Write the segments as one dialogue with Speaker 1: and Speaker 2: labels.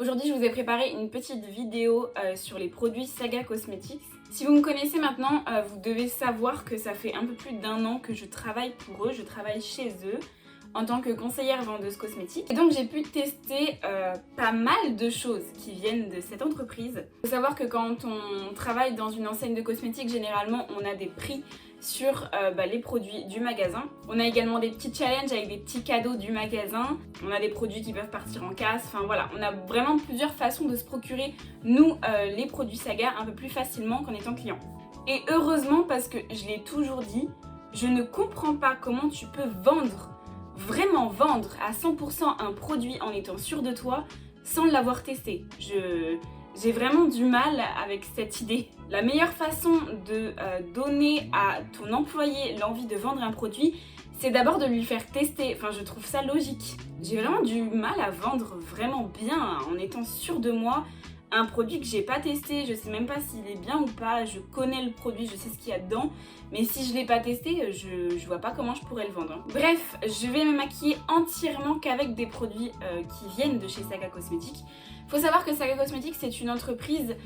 Speaker 1: Aujourd'hui, je vous ai préparé une petite vidéo sur les produits Saga Cosmetics. Si vous me connaissez maintenant, vous devez savoir que ça fait un peu plus d'1 an que je travaille pour eux, je travaille chez eux en tant que conseillère vendeuse cosmétique. Et donc j'ai pu tester pas mal de choses qui viennent de cette entreprise. Il faut savoir que quand on travaille dans une enseigne de cosmétiques, généralement on a des prix sur les produits du magasin. On a également des petits challenges avec des petits cadeaux du magasin. On a des produits qui peuvent partir en casse. Enfin voilà, on a vraiment plusieurs façons de se procurer, nous, les produits Saga un peu plus facilement qu'en étant client. Et heureusement, parce que je l'ai toujours dit, je ne comprends pas comment tu peux vraiment vendre à 100% un produit en étant sûr de toi sans l'avoir testé. J'ai vraiment du mal avec cette idée. La meilleure façon de donner à ton employé l'envie de vendre un produit, c'est d'abord de lui faire tester. Enfin, je trouve ça logique. J'ai vraiment du mal à vendre vraiment bien en étant sûre de moi un produit que j'ai pas testé, je sais même pas s'il est bien ou pas, je connais le produit, je sais ce qu'il y a dedans, mais si je l'ai pas testé, je vois pas comment je pourrais le vendre. Bref, je vais me maquiller entièrement qu'avec des produits qui viennent de chez Saga Cosmetics. Faut savoir que Saga Cosmetics, c'est une entreprise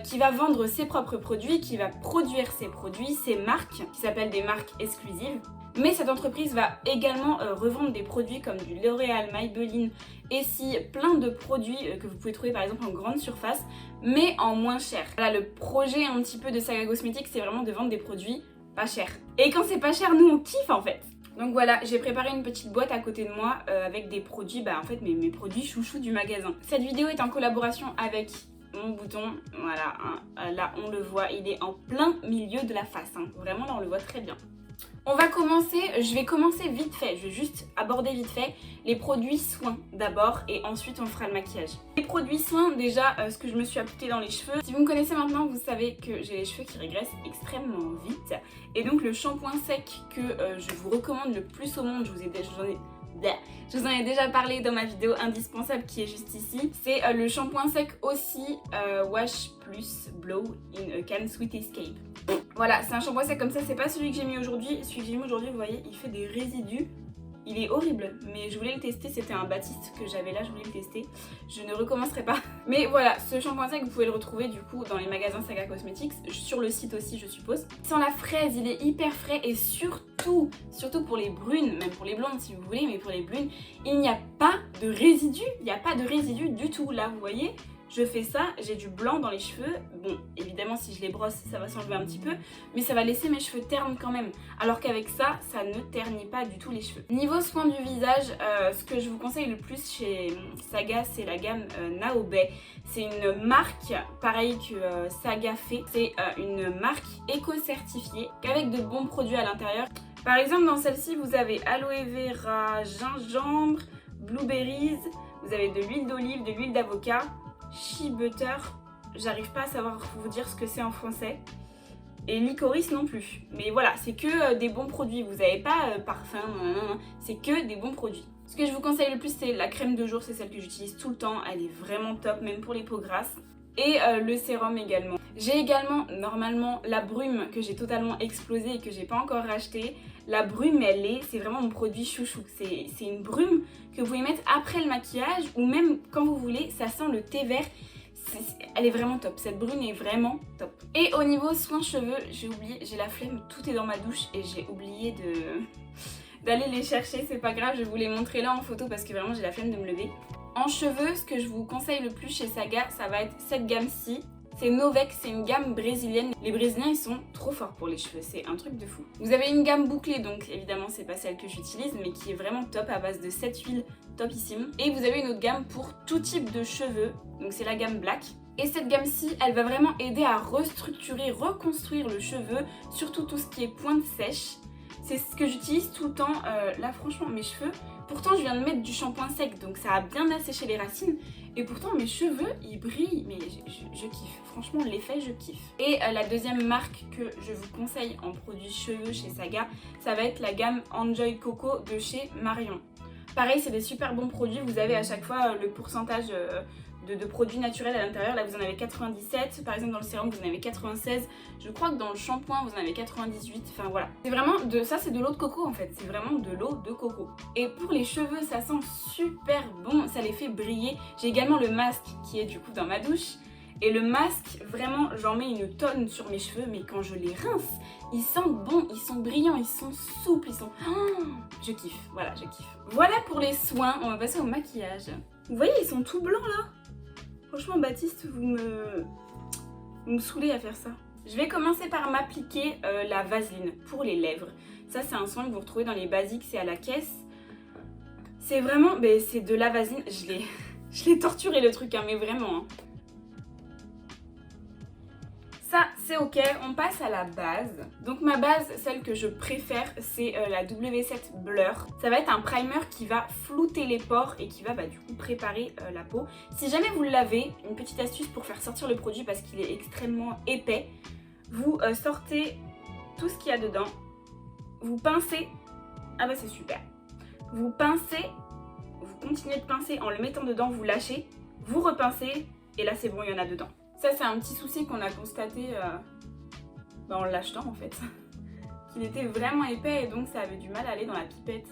Speaker 1: qui va vendre ses propres produits, qui va produire ses produits, ses marques, qui s'appellent des marques exclusives. Mais cette entreprise va également revendre des produits comme du L'Oréal, Maybelline, Essie, plein de produits que vous pouvez trouver par exemple en grande surface, mais en moins cher. Voilà, le projet un petit peu de Saga Cosmetics, c'est vraiment de vendre des produits pas chers. Et quand c'est pas cher, nous on kiffe en fait. Donc voilà, j'ai préparé une petite boîte à côté de moi avec des produits, en fait mes produits chouchous du magasin. Cette vidéo est en collaboration avec mon bouton, voilà, hein, là on le voit, il est en plein milieu de la face, hein. Vraiment là on le voit très bien. On va commencer, je vais commencer vite fait, je vais juste aborder vite fait les produits soins d'abord et ensuite on fera le maquillage. Les produits soins, déjà ce que je me suis appliqué dans les cheveux. Si vous me connaissez maintenant, vous savez que j'ai les cheveux qui régressent extrêmement vite et donc le shampoing sec que je vous recommande le plus au monde, je vous en ai déjà parlé dans ma vidéo indispensable qui est juste ici. C'est le shampoing sec aussi Wash Plus Blow in a Can Sweet Escape. Voilà, c'est un shampoing sec comme ça, c'est pas celui que j'ai mis aujourd'hui. Celui que j'ai mis aujourd'hui, vous voyez, il fait des résidus. Il est horrible, mais je voulais le tester, c'était un Baptiste que j'avais là, je voulais le tester. Je ne recommencerai pas. Mais voilà, ce shampoing sec, vous pouvez le retrouver du coup dans les magasins Saga Cosmetics, sur le site aussi je suppose. Sans la fraise, il est hyper frais et surtout pour les brunes, même pour les blondes si vous voulez, mais pour les brunes, il n'y a pas de résidus, il n'y a pas de résidus du tout. Là, vous voyez, je fais ça, j'ai du blanc dans les cheveux. Bon, évidemment, si je les brosse, ça va s'enlever un petit peu, mais ça va laisser mes cheveux ternes quand même. Alors qu'avec ça, ça ne ternit pas du tout les cheveux. Niveau soin du visage, ce que je vous conseille le plus chez Saga, c'est la gamme Naobay. C'est une marque, pareil que Saga fait. C'est une marque éco-certifiée, qu'avec de bons produits à l'intérieur. Par exemple, dans celle-ci, vous avez aloe vera, gingembre, blueberries, vous avez de l'huile d'olive, de l'huile d'avocat, shea butter, j'arrive pas à savoir vous dire ce que c'est en français, et licorice non plus. Mais voilà, c'est que des bons produits, vous n'avez pas parfum, c'est que des bons produits. Ce que je vous conseille le plus, c'est la crème de jour, c'est celle que j'utilise tout le temps, elle est vraiment top, même pour les peaux grasses. Et le sérum également. J'ai également normalement la brume que j'ai totalement explosée et que j'ai pas encore racheté. La brume c'est vraiment mon produit chouchou. C'est une brume que vous pouvez mettre après le maquillage ou même quand vous voulez, ça sent le thé vert. Elle est vraiment top, cette brune est vraiment top. Et au niveau soins cheveux, j'ai oublié, j'ai la flemme, tout est dans ma douche et j'ai oublié d'aller les chercher, c'est pas grave, je vais vous les montrer là en photo parce que vraiment j'ai la flemme de me lever. En cheveux, ce que je vous conseille le plus chez Saga, ça va être cette gamme-ci. C'est Novex, c'est une gamme brésilienne. Les Brésiliens, ils sont trop forts pour les cheveux, c'est un truc de fou. Vous avez une gamme bouclée, donc évidemment, c'est pas celle que j'utilise, mais qui est vraiment top à base de 7 huiles topissime. Et vous avez une autre gamme pour tout type de cheveux, donc c'est la gamme Black. Et cette gamme-ci, elle va vraiment aider à restructurer, reconstruire le cheveu, surtout tout ce qui est pointe sèche. C'est ce que j'utilise tout le temps. Là, franchement, mes cheveux... Pourtant, je viens de mettre du shampoing sec, donc ça a bien asséché les racines. Et pourtant, mes cheveux, ils brillent. Mais je kiffe. Franchement, l'effet, je kiffe. Et la deuxième marque que je vous conseille en produits cheveux chez Saga, ça va être la gamme Enjoy Coco de chez Marion. Pareil, c'est des super bons produits. Vous avez à chaque fois le pourcentage de produits naturels à l'intérieur. Là vous en avez 97, par exemple dans le sérum vous en avez 96, je crois que dans le shampoing vous en avez 98, enfin voilà. C'est vraiment ça c'est de l'eau de coco en fait, c'est vraiment de l'eau de coco. Et pour les cheveux ça sent super bon, ça les fait briller. J'ai également le masque qui est du coup dans ma douche. Et le masque, vraiment, j'en mets une tonne sur mes cheveux, mais quand je les rince, ils sentent bon, ils sont brillants, ils sont souples, ils sont... Oh, je kiffe, voilà, je kiffe. Voilà pour les soins, on va passer au maquillage. Vous voyez, ils sont tout blancs là. Franchement, Baptiste, vous me saoulez à faire ça. Je vais commencer par m'appliquer la vaseline pour les lèvres. Ça, c'est un soin que vous retrouvez dans les basiques, c'est à la caisse. C'est vraiment, c'est de la vaseline, je l'ai torturé le truc, hein, mais vraiment, hein. Ça c'est ok, on passe à la base. Donc ma base, celle que je préfère, c'est la W7 Blur. Ça va être un primer qui va flouter les pores et qui va du coup préparer la peau. Si jamais vous l'avez, une petite astuce pour faire sortir le produit parce qu'il est extrêmement épais, vous sortez tout ce qu'il y a dedans, vous pincez, ah bah c'est super. Vous pincez, vous continuez de pincer en le mettant dedans, vous lâchez, vous repincez et là c'est bon, il y en a dedans. Ça c'est un petit souci qu'on a constaté en l'achetant en fait. Qu'il était vraiment épais et donc ça avait du mal à aller dans la pipette.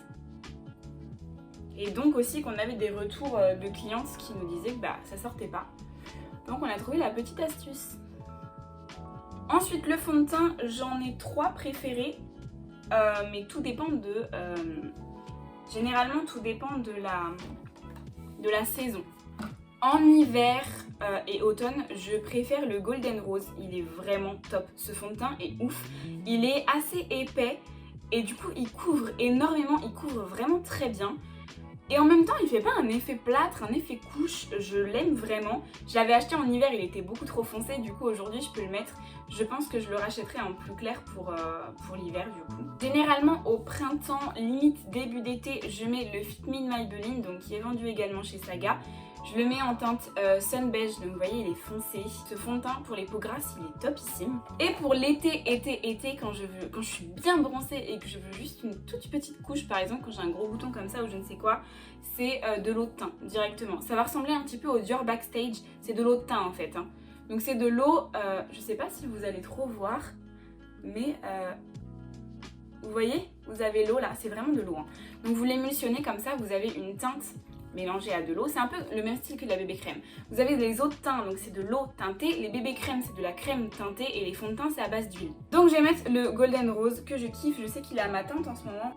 Speaker 1: Et donc aussi qu'on avait des retours de clientes qui nous disaient que ça sortait pas. Donc on a trouvé la petite astuce. Ensuite le fond de teint, j'en ai 3 préférés. Mais tout dépend de... généralement tout dépend de la saison. En hiver et automne, je préfère le Golden Rose. Il est vraiment top. Ce fond de teint est ouf. Il est assez épais et du coup il couvre énormément. Il couvre vraiment très bien. Et en même temps, il fait pas un effet plâtre, un effet couche. Je l'aime vraiment. Je l'avais acheté en hiver, il était beaucoup trop foncé. Du coup aujourd'hui, je peux le mettre. Je pense que je le rachèterai en plus clair pour l'hiver du coup. Généralement au printemps, limite début d'été, je mets le Fit Me Maybelline, donc qui est vendu également chez Saga. Je le mets en teinte Sun Beige, donc vous voyez il est foncé. Ce fond de teint pour les peaux grasses il est topissime. Et pour l'été, quand je suis bien bronzée et que je veux juste une toute petite couche, par exemple quand j'ai un gros bouton comme ça ou je ne sais quoi, c'est de l'eau de teint directement. Ça va ressembler un petit peu au Dior Backstage, c'est de l'eau de teint en fait. Hein. Donc c'est de l'eau, je sais pas si vous allez trop voir, mais vous voyez, vous avez l'eau là, c'est vraiment de l'eau. Hein. Donc vous l'émulsionnez comme ça, vous avez une teinte mélangée à de l'eau. C'est un peu le même style que la bébé crème. Vous avez les eaux de teint, donc c'est de l'eau teintée. Les bébés crèmes, c'est de la crème teintée. Et les fonds de teint, c'est à base d'huile. Donc je vais mettre le Golden Rose que je kiffe. Je sais qu'il est à ma teinte en ce moment.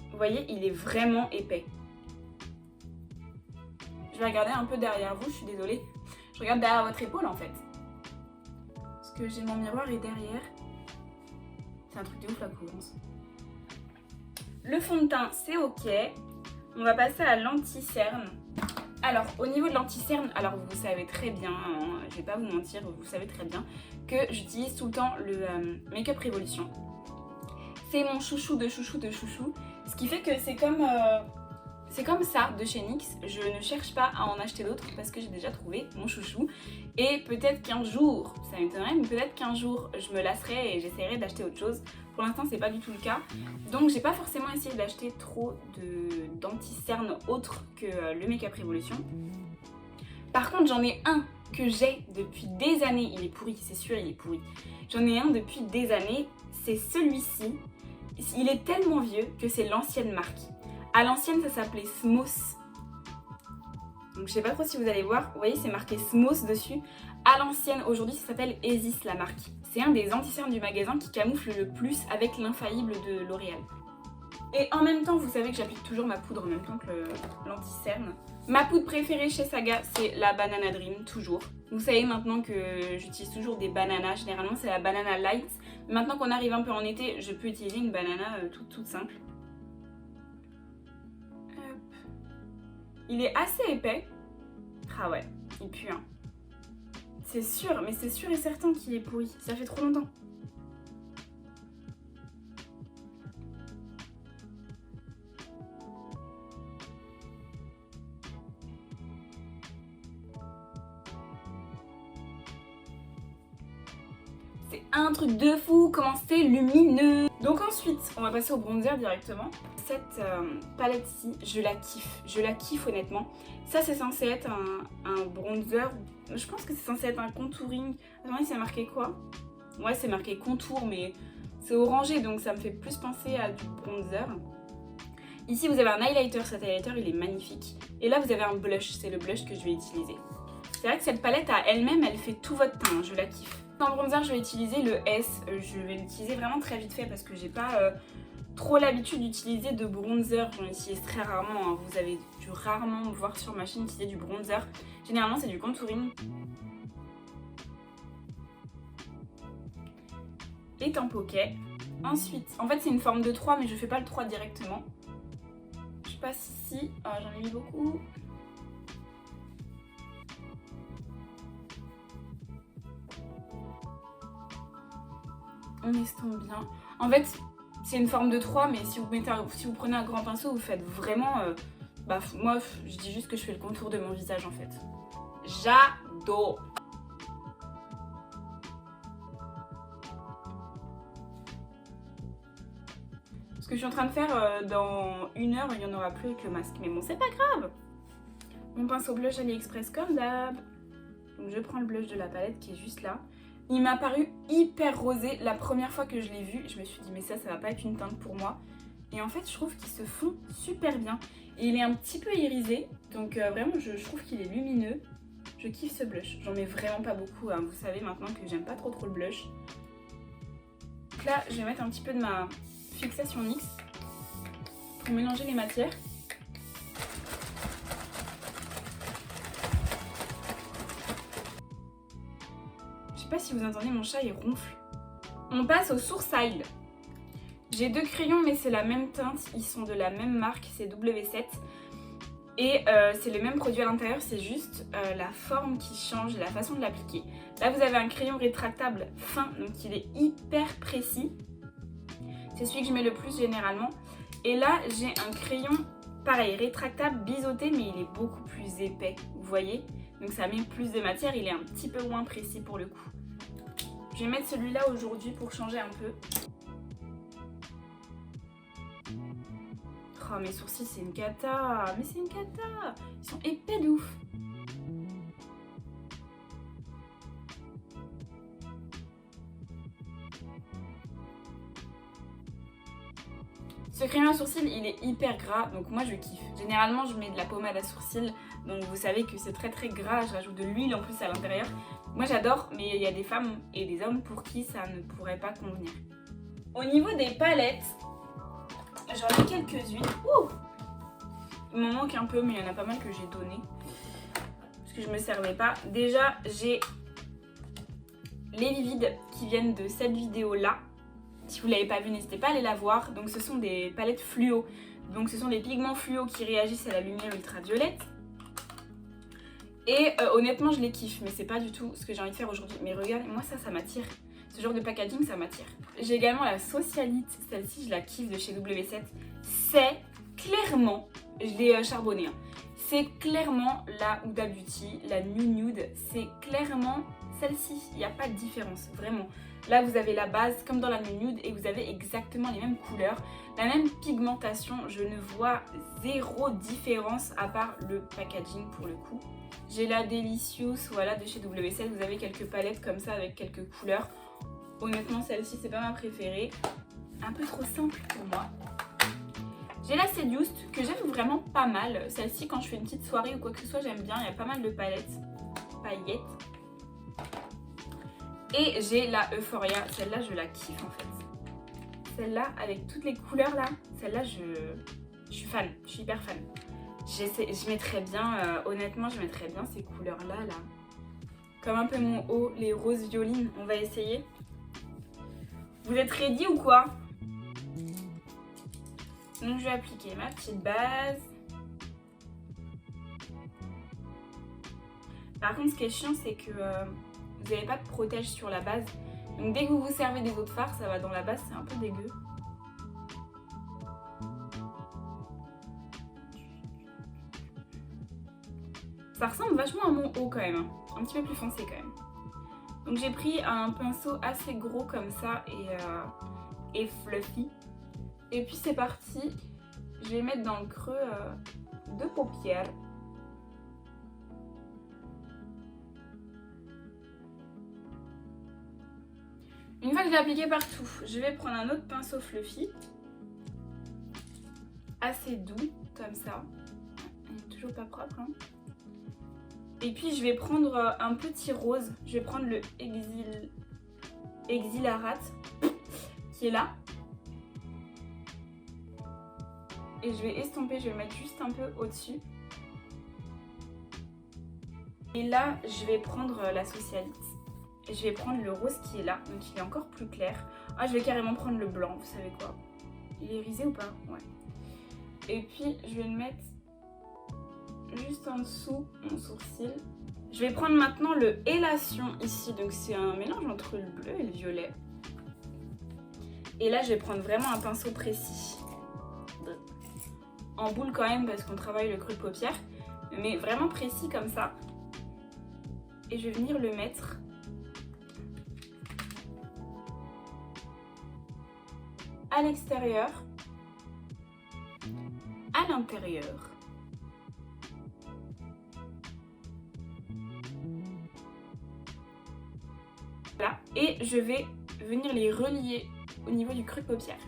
Speaker 1: Vous voyez, il est vraiment épais. Je vais regarder un peu derrière vous, je suis désolée. Je regarde derrière votre épaule en fait. Parce que j'ai mon miroir et derrière. C'est un truc de ouf la couvrance. Le fond de teint, c'est ok. On va passer à l'anti-cerne. Alors, au niveau de l'anti-cerne, alors vous savez très bien, hein, je vais pas vous mentir, vous savez très bien que j'utilise tout le temps le Make Up Revolution. C'est mon chouchou de chouchou de chouchou. Ce qui fait que c'est comme ça de chez NYX. Je ne cherche pas à en acheter d'autres parce que j'ai déjà trouvé mon chouchou. Et peut-être qu'un jour, ça m'étonnerait, mais peut-être qu'un jour je me lasserai et j'essaierai d'acheter autre chose. Pour l'instant, c'est pas du tout le cas. Donc, j'ai pas forcément essayé d'acheter trop d'anti-cerne autre que le Make Up Revolution. Par contre, j'en ai un que j'ai depuis des années. Il est pourri, c'est sûr, il est pourri. J'en ai un depuis des années. C'est celui-ci. Il est tellement vieux que c'est l'ancienne marque. À l'ancienne, ça s'appelait Smooth. Donc, je sais pas trop si vous allez voir. Vous voyez, c'est marqué Smooth dessus. À l'ancienne, aujourd'hui, ça s'appelle Esis, la marque. C'est un des anti-cernes du magasin qui camoufle le plus avec l'infaillible de L'Oréal. Et en même temps, vous savez que j'applique toujours ma poudre en même temps que l'anti-cerne. Ma poudre préférée chez Saga, c'est la Banana Dream, toujours. Vous savez maintenant que j'utilise toujours des bananas. Généralement, c'est la Banana Light. Maintenant qu'on arrive un peu en été, je peux utiliser une banana toute simple. Hop. Il est assez épais. Ah ouais, il pue, hein. C'est sûr, mais c'est sûr et certain qu'il est pourri. Ça fait trop longtemps. C'était un truc de fou, comment c'était lumineux. Donc ensuite, on va passer au bronzer directement. Cette palette-ci, je la kiffe honnêtement. Ça c'est censé être un bronzer, je pense que c'est censé être un contouring. Attendez, c'est marqué quoi? Ouais, c'est marqué contour, mais c'est orangé, donc ça me fait plus penser à du bronzer. Ici vous avez un highlighter, cet highlighter il est magnifique. Et là vous avez un blush, c'est le blush que je vais utiliser. C'est vrai que cette palette à elle-même, elle fait tout votre teint, je la kiffe. En bronzer, je vais utiliser le S. Je vais l'utiliser vraiment très vite fait parce que j'ai pas trop l'habitude d'utiliser de bronzer. J'en utilise très rarement. Hein. Vous avez dû rarement me voir sur ma chaîne utiliser du bronzer. Généralement, c'est du contouring. Les teints poquets. Ensuite, en fait, c'est une forme de 3, mais je fais pas le 3 directement. Je passe ici. Ah, j'en ai mis beaucoup. On estompe bien. En fait, c'est une forme de 3, mais si vous prenez un grand pinceau, vous faites vraiment... moi, je dis juste que je fais le contour de mon visage en fait. J'adore. Ce que je suis en train de faire dans 1 heure, il n'y en aura plus avec le masque. Mais bon, c'est pas grave. Mon pinceau blush AliExpress comme d'hab. Donc je prends le blush de la palette qui est juste là. Il m'a paru hyper rosé la première fois que je l'ai vu. Je me suis dit mais ça va pas être une teinte pour moi. Et en fait je trouve qu'il se fond super bien. Et il est un petit peu irisé. Donc vraiment je trouve qu'il est lumineux. Je kiffe ce blush. J'en mets vraiment pas beaucoup. Hein. Vous savez maintenant que j'aime pas trop le blush. Donc là je vais mettre un petit peu de ma fixation NYX pour mélanger les matières. Je sais pas si vous entendez, mon chat il ronfle. On passe au Sourcil. J'ai 2 crayons mais c'est la même teinte, ils sont de la même marque, c'est W7. Et c'est le même produit à l'intérieur, c'est juste la forme qui change, la façon de l'appliquer. Là vous avez un crayon rétractable fin, donc il est hyper précis. C'est celui que je mets le plus généralement. Et là j'ai un crayon pareil, rétractable, biseauté, mais il est beaucoup plus épais, vous voyez. Donc ça met plus de matière, il est un petit peu moins précis pour le coup. Je vais mettre celui-là aujourd'hui pour changer un peu. Oh mes sourcils c'est une cata, mais c'est une cata. Ils sont épais de ouf. Ce crayon à sourcils il est hyper gras, donc moi je kiffe. Généralement je mets de la pommade à sourcils, donc vous savez que c'est très gras, je rajoute de l'huile en plus à l'intérieur. Moi j'adore, mais il y a des femmes et des hommes pour qui ça ne pourrait pas convenir. Au niveau des palettes, j'en ai quelques-unes. Il m'en manque un peu, mais il y en a pas mal que j'ai donné. Parce que je me servais pas. Déjà, j'ai les vivides qui viennent de cette vidéo-là. Si vous ne l'avez pas vu, n'hésitez pas à aller la voir. Donc ce sont des palettes fluo. Donc ce sont des pigments fluo qui réagissent à la lumière ultraviolette. Et honnêtement, je les kiffe, mais c'est pas du tout ce que j'ai envie de faire aujourd'hui. Mais regardez, moi ça m'attire. Ce genre de packaging, ça m'attire. J'ai également la Socialite. Celle-ci, je la kiffe de chez W7. C'est clairement, je l'ai charbonné, hein. C'est clairement la Huda Beauty, la Nude. C'est clairement celle-ci. Il n'y a pas de différence, vraiment. Là, vous avez la base comme dans la Nude et vous avez exactement les mêmes couleurs, la même pigmentation. Je ne vois zéro différence à part le packaging pour le coup. J'ai la Delicious, voilà, de chez W7. Vous avez quelques palettes comme ça avec quelques couleurs. Honnêtement, celle-ci, c'est pas ma préférée. Un peu trop simple pour moi. J'ai la Seduced, que j'aime vraiment pas mal. Celle-ci, quand je fais une petite soirée ou quoi que ce soit, j'aime bien. Il y a pas mal de paillettes. Et j'ai la Euphoria. Celle-là, je la kiffe en fait. Celle-là, avec toutes les couleurs là, celle-là, je suis fan. Je suis hyper fan. Je mettrais bien, honnêtement, je mettrais bien ces couleurs-là, là. Comme un peu mon haut, les roses violines. On va essayer. Vous êtes ready ou quoi? Donc je vais appliquer ma petite base. Par contre ce qui est chiant c'est que vous n'avez pas de protège sur la base. Donc dès que vous vous servez des autres fards, ça va dans la base, c'est un peu dégueu. Ça ressemble vachement à mon haut quand même, hein. Un petit peu plus foncé quand même. Donc j'ai pris un pinceau assez gros comme ça et fluffy. Et puis c'est parti, je vais mettre dans le creux de paupières. Une fois que j'ai appliqué partout, je vais prendre un autre pinceau fluffy, assez doux comme ça. Il n'est toujours pas propre, hein. Et puis je vais prendre un petit rose, je vais prendre le Exilarat qui est là. Et je vais estomper, je vais le mettre juste un peu au-dessus. Et là, je vais prendre la socialite. Et je vais prendre le rose qui est là, donc il est encore plus clair. Ah, je vais carrément prendre le blanc, vous savez quoi? Il est irisé ou pas? Ouais. Et puis, je vais le mettre juste en dessous mon sourcil. Je vais prendre maintenant le Hélation ici, donc c'est un mélange entre le bleu et le violet. Et là, je vais prendre vraiment un pinceau précis. En boule quand même, parce qu'on travaille le creux de paupière, mais vraiment précis comme ça. Et je vais venir le mettre à l'extérieur, à l'intérieur. Voilà. Et je vais venir les relier au niveau du creux de paupière.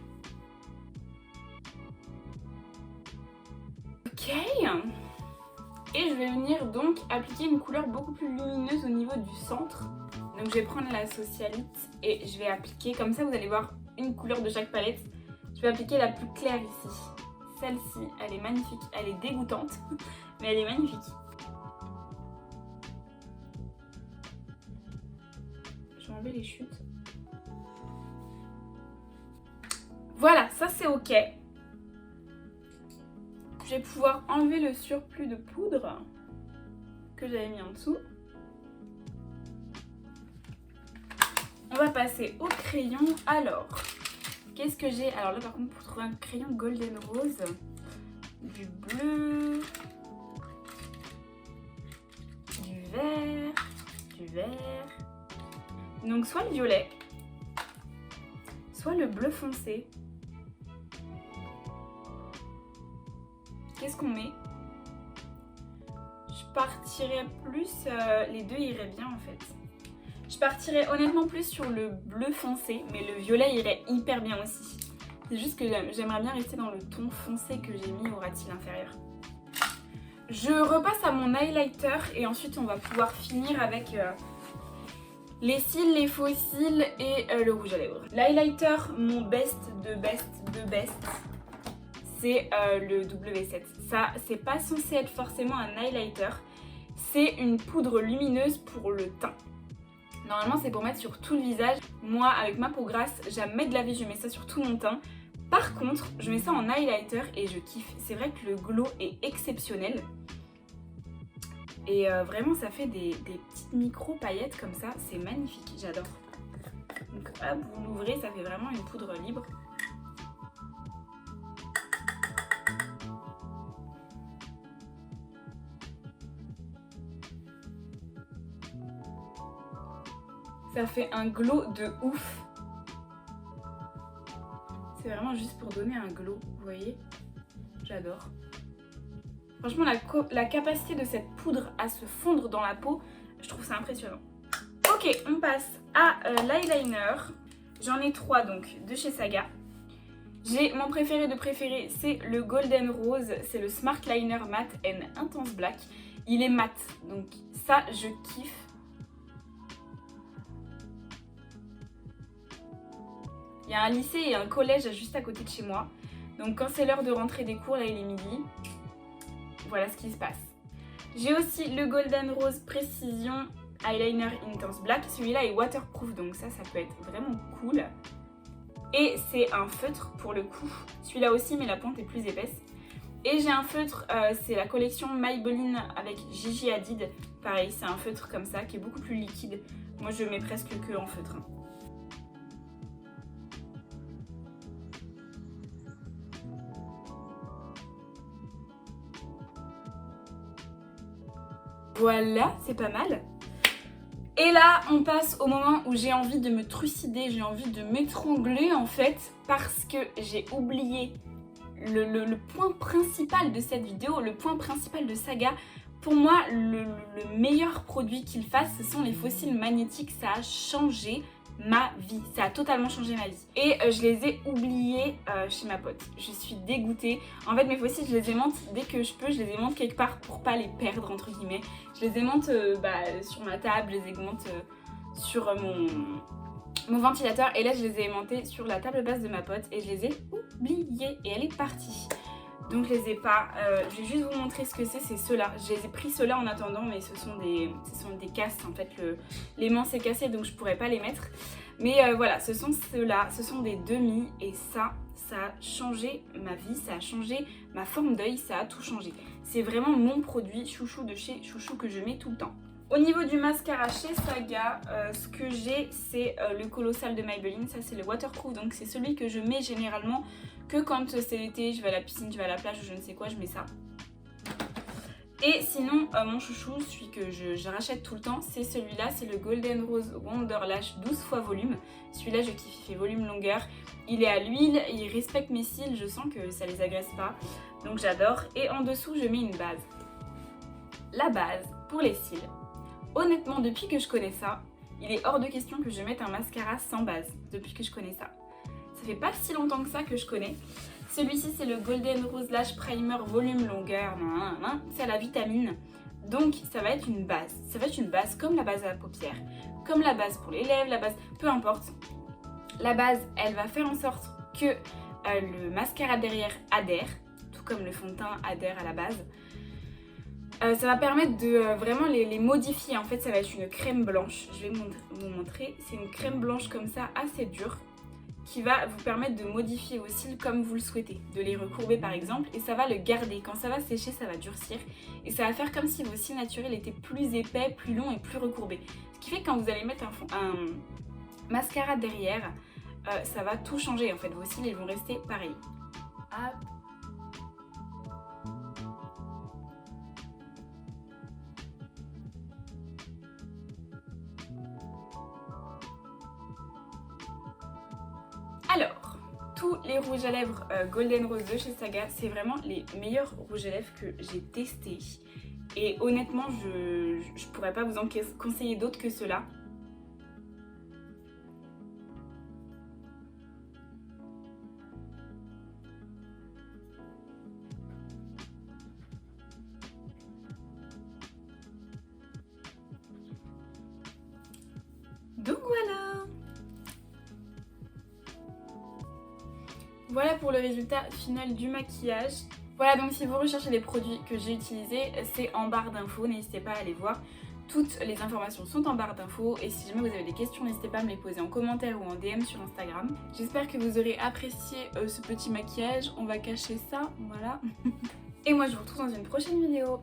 Speaker 1: Ok. Et je vais venir donc appliquer une couleur beaucoup plus lumineuse au niveau du centre. Donc je vais prendre la socialite et je vais appliquer, comme ça vous allez voir une couleur de chaque palette. Je vais appliquer la plus claire ici. Celle-ci, elle est magnifique, elle est dégoûtante, mais elle est magnifique. Je vais enlever les chutes. Voilà, ça c'est ok. Je vais pouvoir enlever le surplus de poudre que j'avais mis en dessous. On va passer au crayon. Alors, qu'est-ce que j'ai? Alors là par contre, pour trouver un crayon golden rose, du bleu, du vert. Donc soit le violet, soit le bleu foncé. Qu'est-ce qu'on met? Je partirais plus, les deux iraient bien en fait. Je partirais honnêtement plus sur le bleu foncé, mais le violet irait hyper bien aussi. C'est juste que j'aimerais bien rester dans le ton foncé que j'ai mis au ras-de-cils inférieur. Je repasse à mon highlighter et ensuite on va pouvoir finir avec les cils, les faux cils et le rouge à lèvres. L'highlighter, mon best de best, c'est le W7. Ça, c'est pas censé être forcément un highlighter, c'est une poudre lumineuse pour le teint. Normalement, c'est pour mettre sur tout le visage. Moi, avec ma peau grasse, jamais de la vie je mets ça sur tout mon teint. Par contre, je mets ça en highlighter et je kiffe. C'est vrai que le glow est exceptionnel. Et vraiment, ça fait des petites micro paillettes comme ça. C'est magnifique, j'adore. Donc hop, vous l'ouvrez, ça fait vraiment une poudre libre. Ça fait un glow de ouf. C'est vraiment juste pour donner un glow, vous voyez? J'adore. Franchement, la capacité de cette poudre à se fondre dans la peau, je trouve ça impressionnant. Ok, on passe à l'eyeliner. J'en ai 3 donc, de chez Saga. J'ai mon préféré de préféré, c'est le Golden Rose. C'est le Smart Liner Matte and Intense Black. Il est mat, donc ça, je kiffe. Il y a un lycée et un collège juste à côté de chez moi. Donc quand c'est l'heure de rentrer des cours, là il est midi. Voilà ce qui se passe. J'ai aussi le Golden Rose Precision Eyeliner Intense Black. Celui-là est waterproof, donc ça peut être vraiment cool. Et c'est un feutre pour le coup. Celui-là aussi, mais la pointe est plus épaisse. Et j'ai un feutre, c'est la collection Maybelline avec Gigi Hadid. Pareil, c'est un feutre comme ça qui est beaucoup plus liquide. Moi je mets presque que en feutre. Voilà, c'est pas mal. Et là, on passe au moment où j'ai envie de me trucider, j'ai envie de m'étrangler en fait, parce que j'ai oublié le point principal de cette vidéo, le point principal de Saga. Pour moi, le meilleur produit qu'ils fassent, ce sont les fossiles magnétiques. Ça a changé ma vie, ça a totalement changé ma vie. Et je les ai oubliés chez ma pote. Je suis dégoûtée. En fait, mes fossiles, je les aimante dès que je peux, je les aimante quelque part pour pas les perdre entre guillemets. Je les aimante sur ma table, je les aimante sur mon ventilateur, et là je les ai aimantés sur la table basse de ma pote et je les ai oubliés et elle est partie. Donc je les ai pas, je vais juste vous montrer ce que c'est ceux-là. Je les ai pris ceux-là en attendant, mais ce sont des casses en fait, l'aimant s'est cassé donc je pourrais pas les mettre. Mais voilà, ce sont ceux-là, ce sont des demi et ça a changé ma vie, ça a changé ma forme d'œil, ça a tout changé. C'est vraiment mon produit chouchou de chez Chouchou que je mets tout le temps. Au niveau du mascara chez Saga, ce que j'ai c'est le Colossal de Maybelline, ça c'est le waterproof, donc c'est celui que je mets généralement que quand c'est l'été, je vais à la piscine, je vais à la plage ou je ne sais quoi, je mets ça. Et sinon, mon chouchou, celui que je rachète tout le temps, c'est celui-là, c'est le Golden Rose Wonder Lash 12 fois volume. Celui-là, je kiffe, il fait volume longueur. Il est à l'huile, il respecte mes cils, je sens que ça les agresse pas, donc j'adore. Et en dessous, je mets une base. La base pour les cils. Honnêtement, depuis que je connais ça, il est hors de question que je mette un mascara sans base, depuis que je connais ça. Ça fait pas si longtemps que ça que je connais. Celui-ci c'est le Golden Rose Lash Primer volume longueur, c'est à la vitamine. Donc ça va être une base. Ça va être une base comme la base à la paupière, comme la base pour les lèvres, la base, peu importe. La base, elle va faire en sorte que le mascara derrière adhère, tout comme le fond de teint adhère à la base. Ça va permettre de vraiment les modifier. En fait, ça va être une crème blanche. Je vais vous montrer. C'est une crème blanche comme ça, assez dure, qui va vous permettre de modifier vos cils comme vous le souhaitez. De les recourber par exemple, et ça va le garder. Quand ça va sécher, ça va durcir. Et ça va faire comme si vos cils naturels étaient plus épais, plus longs et plus recourbés. Ce qui fait que quand vous allez mettre un mascara derrière, ça va tout changer en fait. Vos cils, ils vont rester pareils. Hop. Alors, tous les rouges à lèvres Golden Rose de chez Saga, c'est vraiment les meilleurs rouges à lèvres que j'ai testés. Et honnêtement, je pourrais pas vous en conseiller d'autres que ceux-là. Donc voilà! Voilà pour le résultat final du maquillage. Voilà, donc si vous recherchez les produits que j'ai utilisés, c'est en barre d'infos, n'hésitez pas à aller voir. Toutes les informations sont en barre d'infos et si jamais vous avez des questions, n'hésitez pas à me les poser en commentaire ou en DM sur Instagram. J'espère que vous aurez apprécié ce petit maquillage. On va cacher ça, voilà. Et moi je vous retrouve dans une prochaine vidéo.